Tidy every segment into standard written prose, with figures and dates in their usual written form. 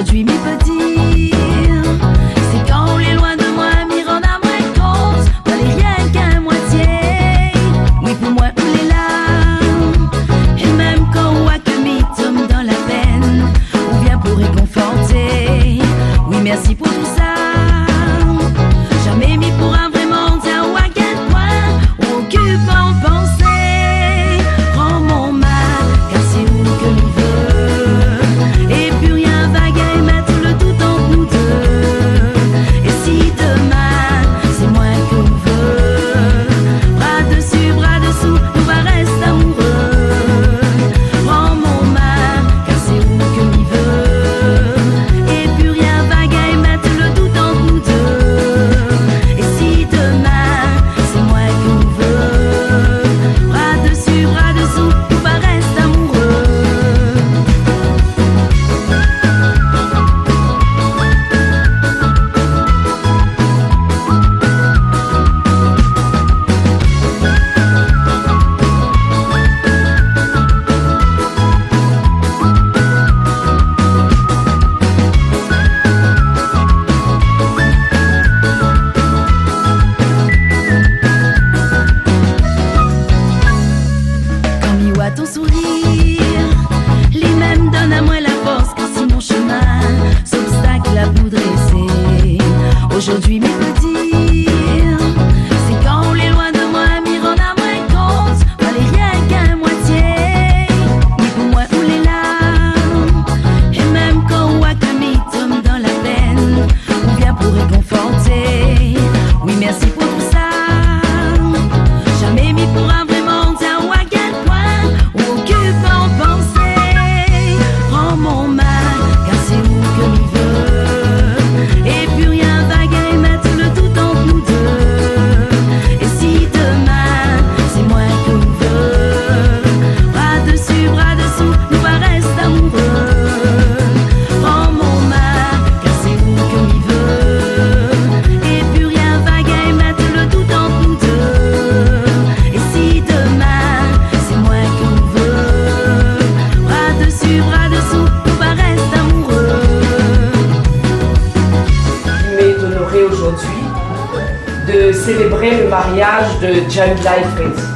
Aujourd'hui, mes petits, c'est quand on est loin de moi, m'y rend à moins compte, pas les rien qu'à moitié. Oui, pour moi, on est là, et même quand on voit que m'y tombe dans la peine, on vient pour réconforter. Oui, merci pour tout ça. Jamais m'y pourra vraiment dire ou à quel point on occupe en pensée. Rends mon mal, car c'est où que l'on veut, et plus rien va mettre le tout entre nous deux. Et si demain c'est moi qu'on veut, bras dessus, bras dessous, nous va rester amoureux. Rends mon mal, car c'est où que l'on veut, et plus rien va mettre le tout entre nous deux. Et si demain c'est moi qu'on veut, bras dessus, bras dessous, nous va rester amoureux. Quand m'y voit ton sourire, les mêmes donnent à moi la force, car si mon chemin s'obstacle à bout dressé. Aujourd'hui, mes petits, c'est quand on est loin de moi, m'y rend à moins compte, pas les rien qu'à moitié. Oui, pour moi, on est là, et même quand on voit que m'y tombe dans la peine, on vient pour réconforter. Oui, merci pour tout ça. Jamais m'y pourra vraiment dire ou à quel point on occupe en pensée. Rends mon mal, car c'est où que l'on veut, et plus rien va mettre le tout entre nous deux. Et si demain c'est moi qu'on veut, bras dessus, bras dessous, nous va rester amoureux. Rends mon mal, car c'est où que l'on veut, et plus rien va mettre le tout entre nous deux. Et si demain c'est moi qu'on veut, bras dessus, bras dessous, nous va rester amoureux. Il m'est honoré aujourd'hui de célébrer le mariage de Jamila et Freddy.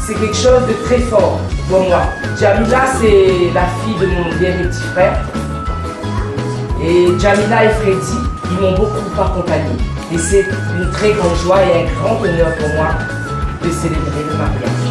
C'est quelque chose de très fort pour moi. Jamila, c'est la fille de mon dernier petit frère. Et Jamila et Freddy, ils m'ont beaucoup accompagné. Et c'est une très grande joie et un grand honneur pour moi de célébrer le mariage.